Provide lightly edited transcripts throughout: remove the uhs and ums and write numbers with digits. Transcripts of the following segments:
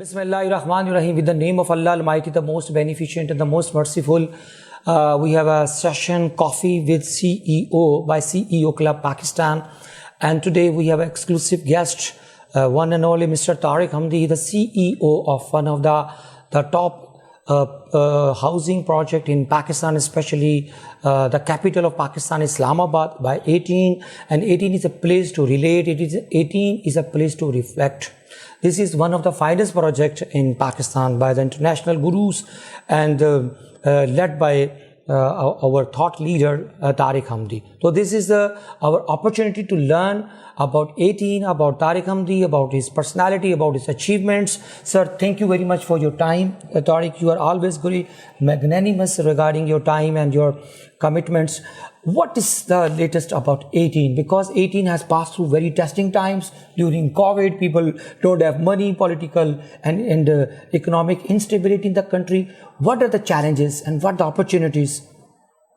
Bismillahirrahmanirrahim. With the name of Allah Almighty, the most beneficent and the most merciful. We have a session, Coffee with CEO by CEO Club Pakistan. And today we have an exclusive guest, one and only Mr. Tarek Hamdy, the CEO of one of the top housing project in Pakistan, especially the capital of Pakistan, Islamabad, by 18. And 18 is a place to relate. 18 is a place to reflect. This is one of the finest projects in Pakistan by the international gurus and led by our thought leader, Tarek Hamdy. So this is our opportunity to learn about 18, about Tarek Hamdy, about his personality, about his achievements. Sir, thank you very much for your time. Tarek, you are always very magnanimous regarding your time and your commitments. What is the latest about 18? Because 18 has passed through very testing times. During COVID, people don't have money, political and economic instability in the country. What are the challenges and what the opportunities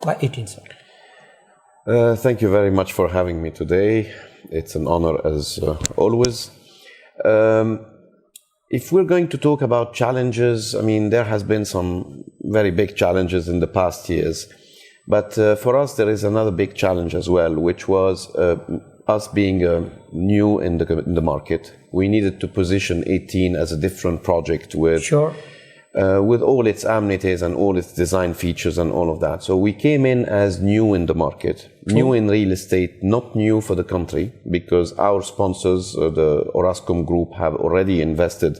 by 18, sir? Thank you very much for having me today. It's an honor as always. If we're going to talk about challenges, I mean, there has been some very big challenges in the past years. But for us, there is another big challenge as well, which was us being new in the market. We needed to position 18 as a different project with all its amenities and all its design features and all of that. So we came in as new in the market, new in real estate, not new for the country, because our sponsors, the Orascom Group, have already invested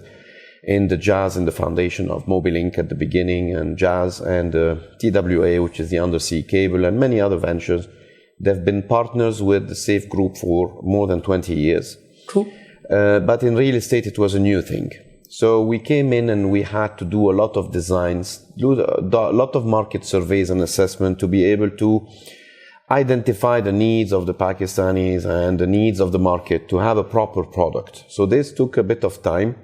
in the Jazz and the foundation of Mobilink at the beginning, and Jazz and TWA, which is the undersea cable, and many other ventures. They've been partners with the SAFE Group for more than 20 years. Cool. But in real estate, it was a new thing. So we came in and we had to do a lot of designs, do a lot of market surveys and assessment to be able to identify the needs of the Pakistanis and the needs of the market to have a proper product. So this took a bit of time.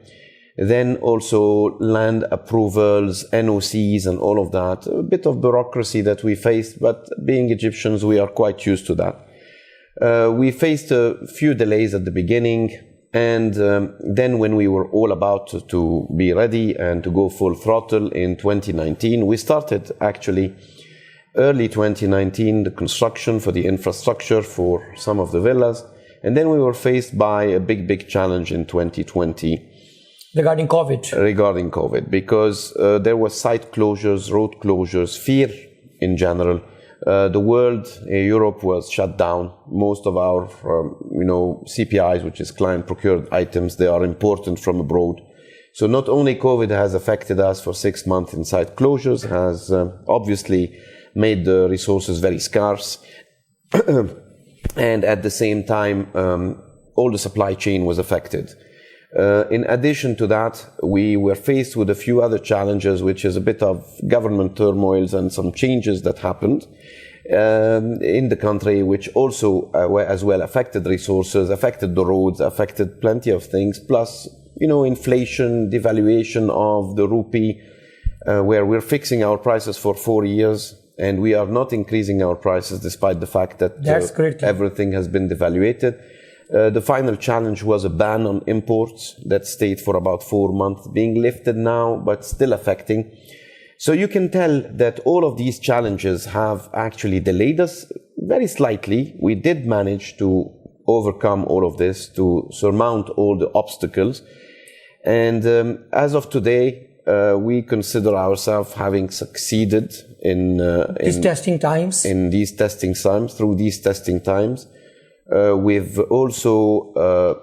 Then also land approvals, NOCs and all of that. A bit of bureaucracy that we faced, but being Egyptians, we are quite used to that. We faced a few delays at the beginning, and then when we were all about to be ready and to go full throttle in 2019, we started actually early 2019 the construction for the infrastructure for some of the villas, and then we were faced by a big challenge in 2020. Regarding COVID, because there were site closures, road closures, fear in general. The world, Europe was shut down. Most of our, CPIs, which is client procured items, they are important from abroad. So not only COVID has affected us for 6 months in site closures, has obviously made the resources very scarce. And at the same time, all the supply chain was affected. In addition to that, we were faced with a few other challenges, which is a bit of government turmoils and some changes that happened in the country, which also as well affected resources, affected the roads, affected plenty of things, plus, inflation, devaluation of the rupee, where we're fixing our prices for 4 years and we are not increasing our prices despite the fact that everything has been devaluated. The final challenge was a ban on imports that stayed for about 4 months, being lifted now, but still affecting. So you can tell that all of these challenges have actually delayed us very slightly. We did manage to overcome all of this, to surmount all the obstacles. And as of today, we consider ourselves having succeeded in these testing times. Through these testing times. We've also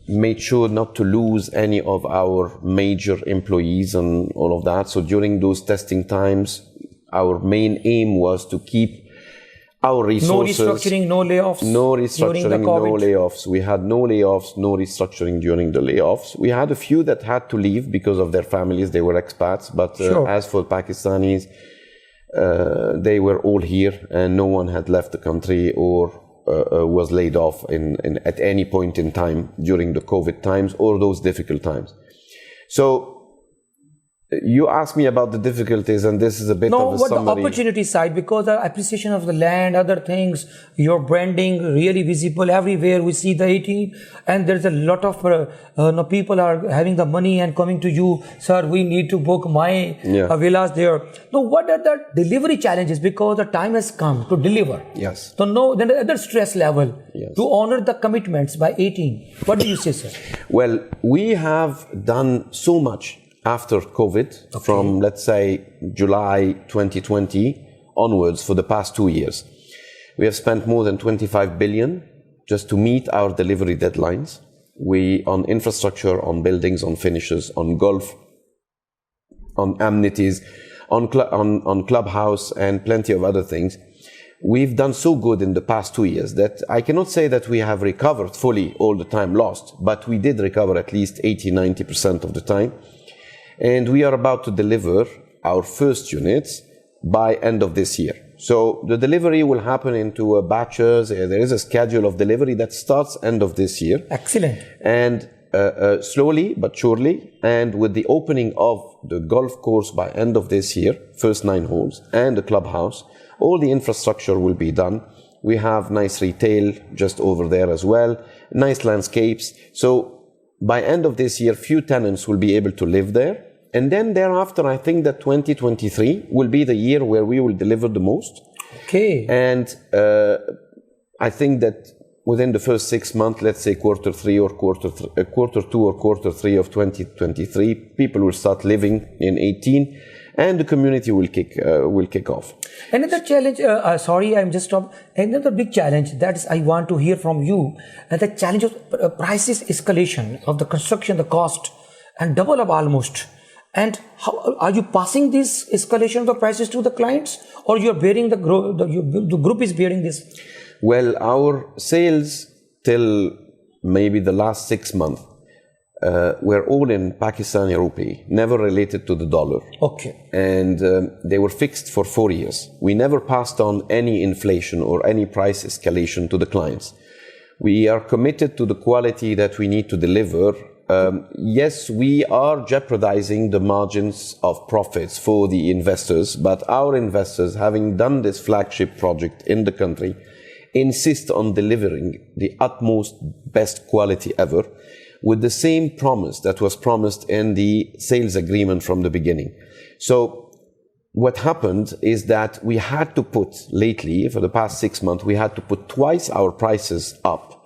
made sure not to lose any of our major employees and all of that. So during those testing times, our main aim was to keep our resources. No restructuring, no layoffs. No restructuring, no layoffs. We had no layoffs, no restructuring during the layoffs. We had a few that had to leave because of their families. They were expats. But as for Pakistanis, they were all here and no one had left the country or was laid off at any point in time during the COVID times or those difficult times. So You asked me about the difficulties, and this is a bit of a summary. No, what the opportunity side, because the appreciation of the land, other things, your branding really visible everywhere. We see the 18, and there's a lot of people are having the money and coming to you, sir, we need to book my villas there. No, what are the delivery challenges? Because the time has come to deliver. Yes. So no, then the other stress level to honor the commitments by 18. What do you say, sir? Well, we have done so much after COVID, from let's say July 2020 onwards for the past 2 years. We have spent more than 25 billion just to meet our delivery deadlines. We on infrastructure, on buildings, on finishes, on golf, on amenities, on clubhouse and plenty of other things. We've done so good in the past 2 years that I cannot say that we have recovered fully all the time lost, but we did recover at least 80-90% of the time. And we are about to deliver our first units by end of this year. So the delivery will happen into batches. There is a schedule of delivery that starts end of this year. Excellent. And slowly but surely, and with the opening of the golf course by end of this year, first 9 holes, and the clubhouse, all the infrastructure will be done. We have nice retail just over there as well, nice landscapes. So by end of this year, few tenants will be able to live there. And then thereafter, I think that 2023 will be the year where we will deliver the most. Okay. And I think that within the first 6 months, let's say quarter 2 or quarter 3 of 2023, people will start living in 18, and the community will kick off. Another challenge, sorry, I'm just stopped. Another big challenge that is I want to hear from you, the challenge of prices escalation of the construction, the cost, and double up almost. And how are you passing this escalation of the prices to the clients, or you're bearing the group is bearing this? Well, our sales till maybe the last 6 months were all in Pakistani rupee, never related to the dollar. Okay. And they were fixed for 4 years. We never passed on any inflation or any price escalation to the clients. We are committed to the quality that we need to deliver. Yes, we are jeopardizing the margins of profits for the investors, but our investors, having done this flagship project in the country, insist on delivering the utmost best quality ever with the same promise that was promised in the sales agreement from the beginning. So what happened is that we had to put lately, for the past 6 months, we had to put twice our prices up.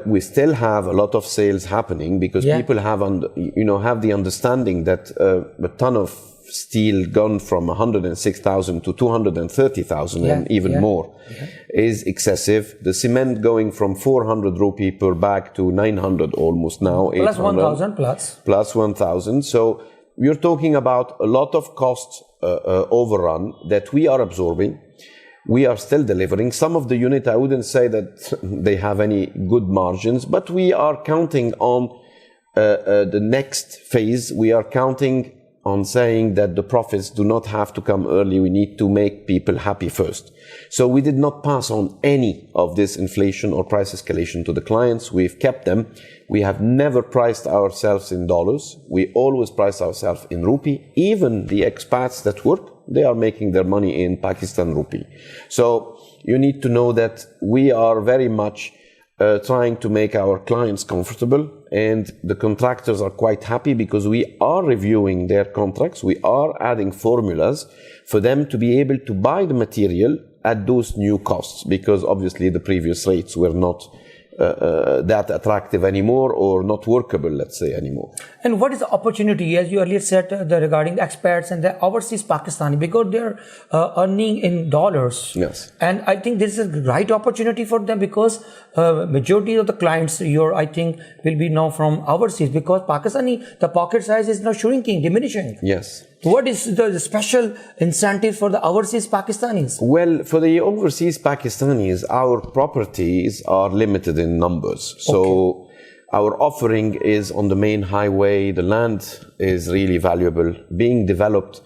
We still have a lot of sales happening because people have the understanding that a ton of steel gone from 106,000 to 230,000 and even more is excessive. The cement going from 400 rupee per bag to 900 almost now. Plus 1,000 plus. Plus 1,000. So we're talking about a lot of cost overrun that we are absorbing. We are still delivering. Some of the unit, I wouldn't say that they have any good margins, but we are counting on the next phase. We are counting on saying that the profits do not have to come early. We need to make people happy first. So we did not pass on any of this inflation or price escalation to the clients. We've kept them. We have never priced ourselves in dollars. We always price ourselves in rupee. Even the expats that work, they are making their money in Pakistan rupee. So you need to know that we are very much trying to make our clients comfortable, and the contractors are quite happy because we are reviewing their contracts. We are adding formulas for them to be able to buy the material at those new costs, because obviously the previous rates were not that attractive anymore, or not workable, let's say, anymore. And what is the opportunity, as you earlier said, regarding the expats and the overseas Pakistani, because they're earning in dollars. Yes. And I think this is a right opportunity for them, because majority of the clients I think will be now from overseas, because Pakistani, the pocket size is now shrinking, diminishing. Yes. What is the special incentive for the overseas Pakistanis? Well, for the overseas Pakistanis, our properties are limited in numbers. So our offering is on the main highway. The land is really valuable. Being developed,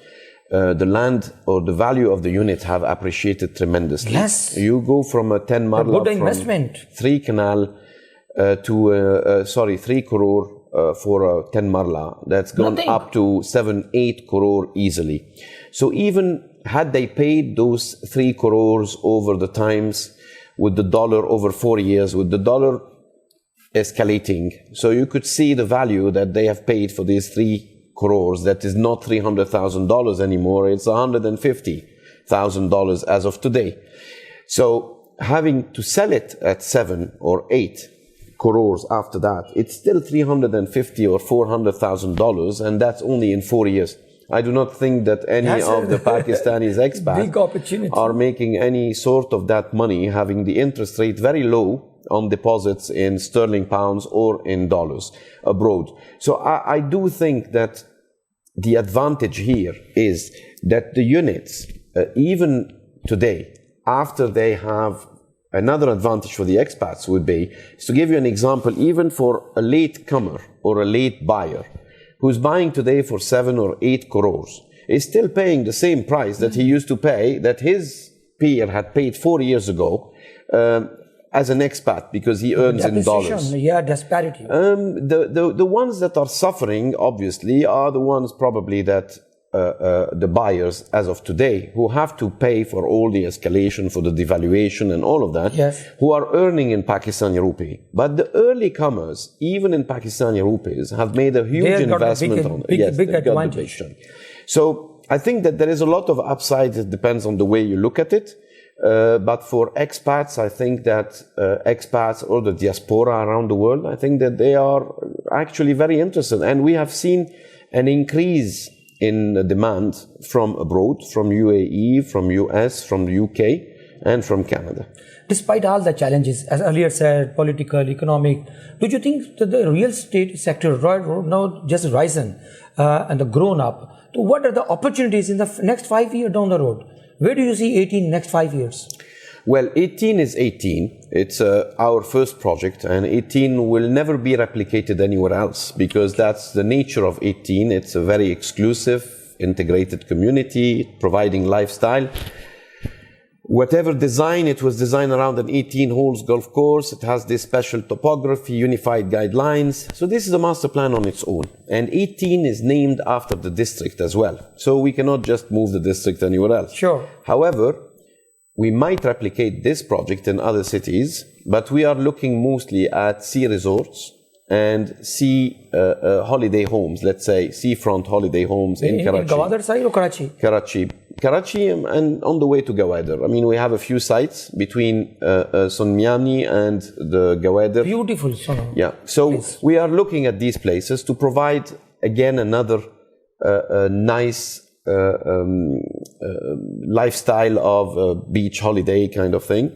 the land or the value of the unit have appreciated tremendously. Yes. You go from a 10 marla, good investment. 3 canal to 3 crore for 10 marla, that's gone up to 7-8 crore easily. So even had they paid those 3 crores over the times with the dollar over 4 years, with the dollar escalating, so you could see the value that they have paid for these 3 crores. That is not $300,000 anymore, it's $150,000 as of today. So having to sell it at 7 or 8 crores after that, it's still $350,000 or $400,000, and that's only in 4 years. I do not think that any of the Pakistanis expats are making any sort of that money, having the interest rate very low on deposits in sterling pounds or in dollars abroad. So I do think that the advantage here is that the units, even today, after they have another advantage for the expats would be, is to give you an example, even for a late comer or a late buyer who's buying today for 7 or 8 crores, is still paying the same price that he used to pay, that his peer had paid 4 years ago, as an expat, because he earns in dollars. Yeah, disparity. The ones that are suffering, obviously, are the ones probably that the buyers, as of today, who have to pay for all the escalation, for the devaluation and all of that, who are earning in Pakistani rupee. But the early comers, even in Pakistani rupees, have made a huge investment on it. Big advantage. So I think that there is a lot of upside. It depends on the way you look at it. But for expats, I think that expats or the diaspora around the world, I think that they are actually very interested. And we have seen an increase in demand from abroad, from UAE, from US, from the UK, and from Canada. Despite all the challenges, as earlier said, political, economic, do you think that the real estate sector now just risen and grown up? So what are the opportunities in the next 5 years down the road? Where do you see 18 next 5 years? Well, 18 is 18. It's our first project, and 18 will never be replicated anywhere else, because that's the nature of 18. It's a very exclusive, integrated community, providing lifestyle. Whatever design, it was designed around an 18 holes golf course. It has this special topography, unified guidelines. So this is a master plan on its own. And 18 is named after the district as well. So we cannot just move the district anywhere else. Sure. However, we might replicate this project in other cities, but we are looking mostly at sea resorts and sea holiday homes, let's say seafront holiday homes in Karachi. In Gwadar side or Karachi? Karachi and on the way to Gwadar. I mean, we have a few sites between Sunyani and the Gwadar. Beautiful. Yeah. So we are looking at these places to provide, again, another nice lifestyle of beach holiday kind of thing.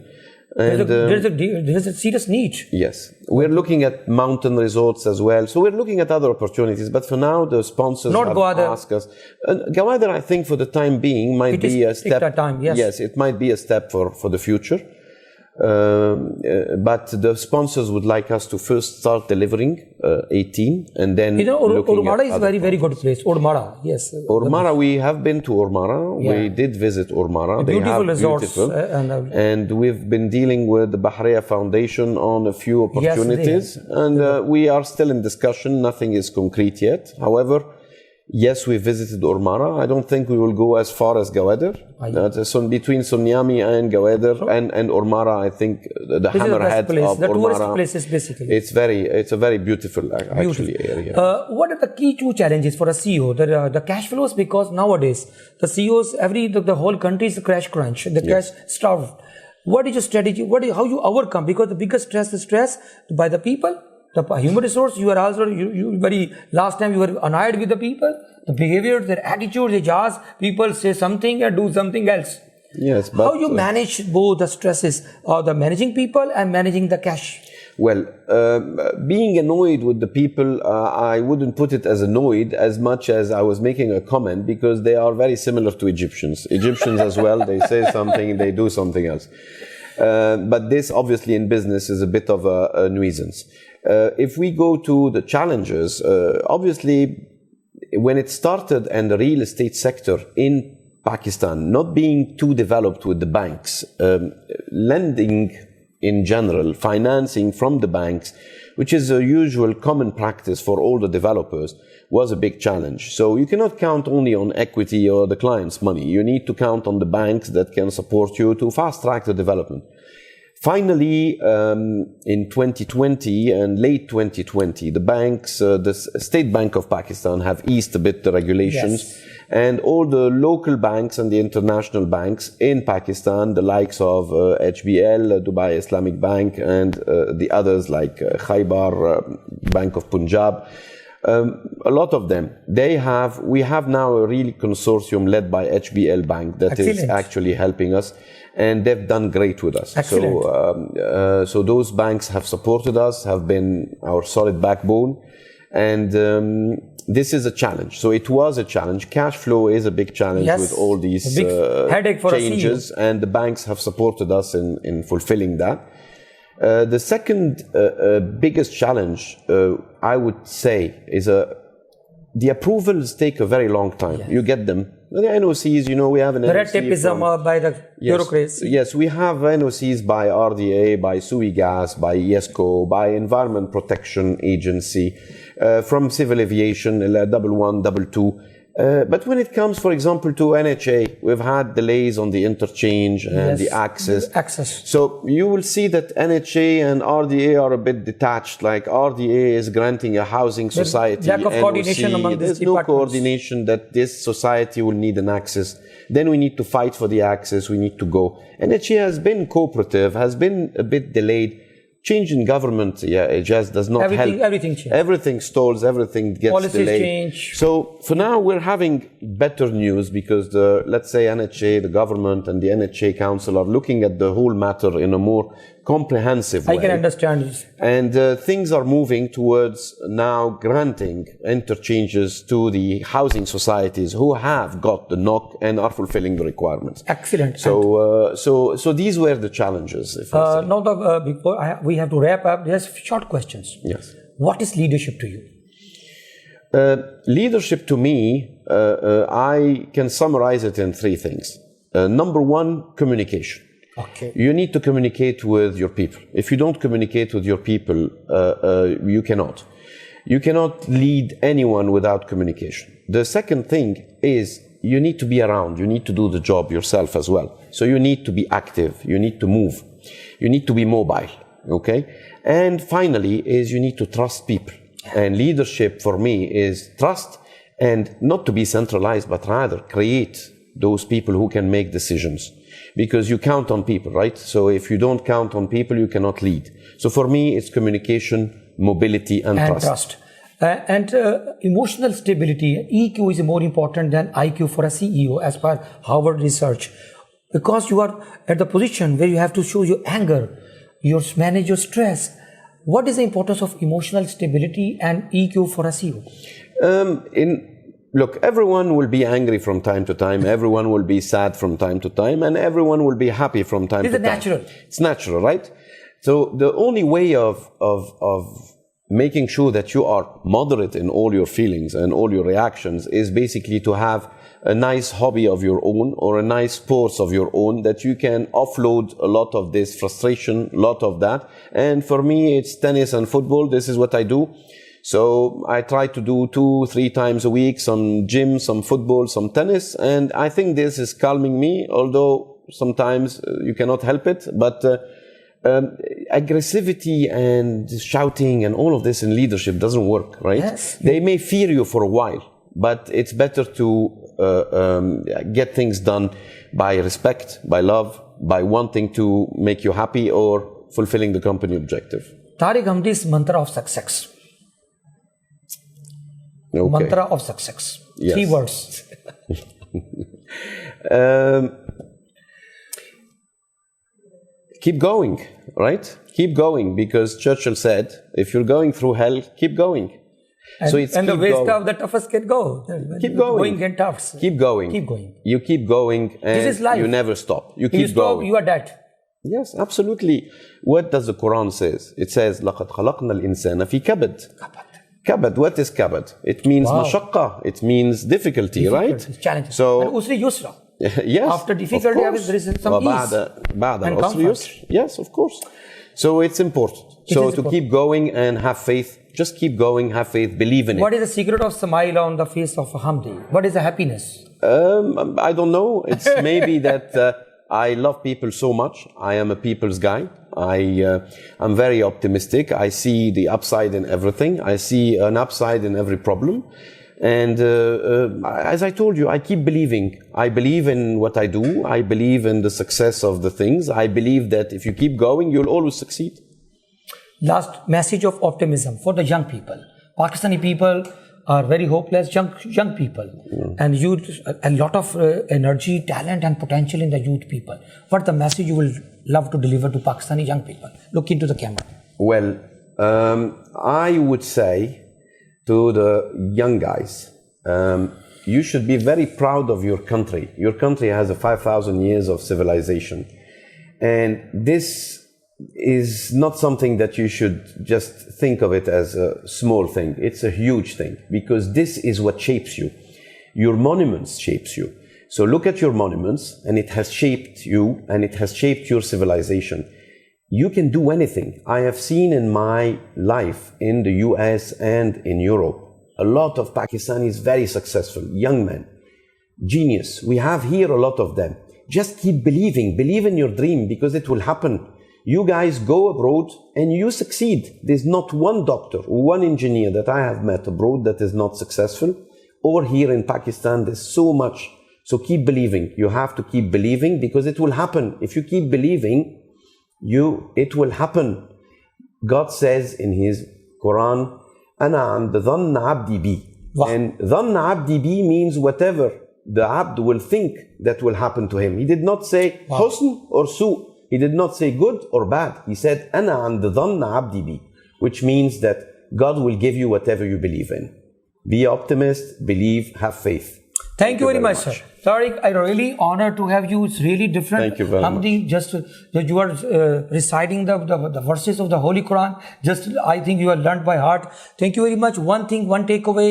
And there's a serious need. Yes. We're looking at mountain resorts as well. So we're looking at other opportunities. But for now, the sponsors have asked us. Gwadar, I think, for the time being, might be a step. Yes, it might be a step for the future. But the sponsors would like us to first start delivering 18 and then Ormara is a very, very good place. Ormara, yes. Ormara, we have been to Ormara. Yeah. We did visit Ormara. They have resorts. And we've been dealing with the Bahrain Foundation on a few opportunities. Yes, and we are still in discussion. Nothing is concrete yet. However, yes, we visited Ormara. I don't think we will go as far as Gwadar. Between Sunyani and Gwadar and Ormara, I think the hammerhead of the Ormara. tourist places, basically. It's a very beautiful actually area. What are the key two challenges for a CEO? The cash flows, because nowadays the CEOs, the whole country is a cash crunch, the cash starved. What is your strategy? How you overcome? Because the biggest stress is stress by the people. The human resource, you are also, last time you were annoyed with the people, the behavior, their attitude, they just, people say something and do something else. Yes, but how you manage both the stresses of the managing people and managing the cash? Well, being annoyed with the people, I wouldn't put it as annoyed as much as I was making a comment, because they are very similar to Egyptians. Egyptians as well, they say something, they do something else. But this obviously in business is a bit of a nuisance. If we go to the challenges, obviously, when it started and the real estate sector in Pakistan not being too developed with the banks, lending in general, financing from the banks which is a usual common practice for all the developers, was a big challenge. So you cannot count only on equity or the client's money. You need to count on the banks that can support you to fast track the development. Finally, in 2020 and late 2020, the banks, the State Bank of Pakistan have eased a bit the regulations. Yes. And all the local banks and the international banks in Pakistan, the likes of HBL, Dubai Islamic Bank, and the others like Khaybar, Bank of Punjab, a lot of them, we have now a really consortium led by HBL Bank that is actually helping us, and they've done great with us. So those banks have supported us, have been our solid backbone, and this is a challenge. So it was a challenge. Cash flow is a big challenge with all these headache for changes, and the banks have supported us in fulfilling that. The second biggest challenge, I would say, is the approvals take a very long time. You get them. The NOCs, we have an NOC. The red tape is by the bureaucrats. Yes, we have NOCs by RDA, by SUI Gas, by ESCO, by Environment Protection Agency, from Civil Aviation, 112. But when it comes, for example, to NHA, we've had delays on the interchange and the access. So you will see that NHA and RDA are a bit detached. Like RDA is granting a housing society. Lack of coordination among There's no coordination that this society will need an access. Then we need to fight for the access. We need to go. NHA has been cooperative, has been a bit delayed. Change in government, it just does not help. Everything changes. Everything stalls, everything gets Policies delayed. change. So for now, we're having better news because let's say NHA, the government and the NHA Council are looking at the whole matter in a more comprehensive way. I can understand this. And things are moving towards now granting interchanges to the housing societies who have got the knock and are fulfilling the requirements. Excellent. So these were the challenges. Now, before we have to wrap up, there's short questions. Yes. What is leadership to you? Leadership to me, I can summarize it in three things. Number one, communication. Okay. You need to communicate with your people. If you don't communicate with your people, you cannot. You cannot lead anyone without communication. The second thing is you need to be around. You need to do the job yourself as well. So you need to be active. You need to move. You need to be mobile. Okay? And finally is you need to trust people. And leadership for me is trust and not to be centralized, but rather create those people who can make decisions. Because you count on people, right? So if you don't count on people, you cannot lead. So for me, it's communication, mobility, and trust. Emotional stability, EQ is more important than IQ for a CEO as per Harvard research. Because you are at the position where you have to show your anger, manage your stress. What is the importance of emotional stability and EQ for a CEO? Look, everyone will be angry from time to time. Everyone will be sad from time to time. And everyone will be happy from time to time. It's natural. It's natural, right? So the only way of making sure that you are moderate in all your feelings and all your reactions is basically to have a nice hobby of your own or a nice sport of your own that you can offload a lot of this frustration, a lot of that. And for me, it's tennis and football. This is what I do. So I try to do 2-3 times a week, some gym, some football, some tennis. And I think this is calming me, although sometimes you cannot help it. But aggressivity and shouting and all of this in leadership doesn't work, right? Yes. They may fear you for a while, but it's better to get things done by respect, by love, by wanting to make you happy or fulfilling the company objective. Tarek Hamdy's mantra of success. Okay. Mantra of success. Yes. 3 words. Keep going, right? Keep going, because Churchill said, if you're going through hell, keep going. And, so it's and the way tough, the toughest can go. Keep going. Going and tough. Keep going. Keep going. You keep going, and this is life. You never stop. You keep going. You are dead. Yes, absolutely. What does the Quran says? It says, لَقَدْ خَلَقْنَا الْإِنسَانَ فِي كَبَدٍ. Kabad, what is kabad? It means mashaqqa. It means difficulty, right? Challenge. So, and usri yusra. Yes. After difficulty, there is some ease. And comfort. Yes, of course. So it's important. So to keep going and have faith, just keep going, have faith, believe in it. What is the secret of smile on the face of Hamdy? What is the happiness? I don't know. It's maybe that I love people so much. I am a people's guy. I'm very optimistic. I see the upside in everything. I see an upside in every problem. And as I told you, I keep believing. I believe in what I do. I believe in the success of the things. I believe that if you keep going, you'll always succeed. Last message of optimism for the young people. Pakistani people are very hopeless, young people. And youth, a lot of energy, talent and potential in the youth people. What the message you will love to deliver to Pakistani young people? Look into the camera. Well, I would say to the young guys, you should be very proud of your country. Your country has 5,000 years of civilization. And this is not something that you should just think of it as a small thing. It's a huge thing, because this is what shapes you. Your monuments shapes you. So look at your monuments, and it has shaped you, and it has shaped your civilization. You can do anything. I have seen in my life in the US and in Europe, a lot of Pakistanis very successful, young men, genius. We have here a lot of them. Just keep believing, believe in your dream, because it will happen. You guys go abroad and you succeed. There's not one doctor or one engineer that I have met abroad that is not successful, or here in Pakistan. There's so much. So keep believing. You have to keep believing, because it will happen. If you keep believing, it will happen. God says in His Quran, "Ana 'inda dhann 'abdi bi." And dhann 'abdi bi means whatever the abd will think that will happen to him. He did not say husn or su. He did not say good or bad. He said, "Ana 'inda dhann 'abdi bi," which means that God will give you whatever you believe in. Be optimist, believe, have faith. Thank you very much, sir. Tariq, I'm really honored to have you. It's really different. Thank you very much. Just you are reciting the verses of the Holy Quran. Just I think you have learned by heart. Thank you very much. One thing, one takeaway: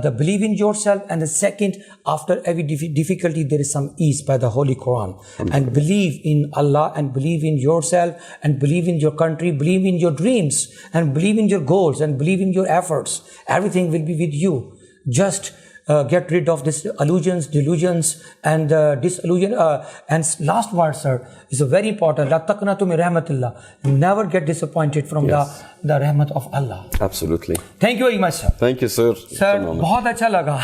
the believe in yourself, and the second, after every difficulty, there is some ease by the Holy Quran. And believe in Allah, and believe in yourself, and believe in your country, believe in your dreams, and believe in your goals, and believe in your efforts. Everything will be with you. Just get rid of this illusions, delusions, and disillusion. And last word, sir, is very important. La taqnatu min rahmatillah. Never get disappointed from the rahmat of Allah. Absolutely. Thank you very much, sir. Thank you, sir. Sir, बहुत अच्छा लगा.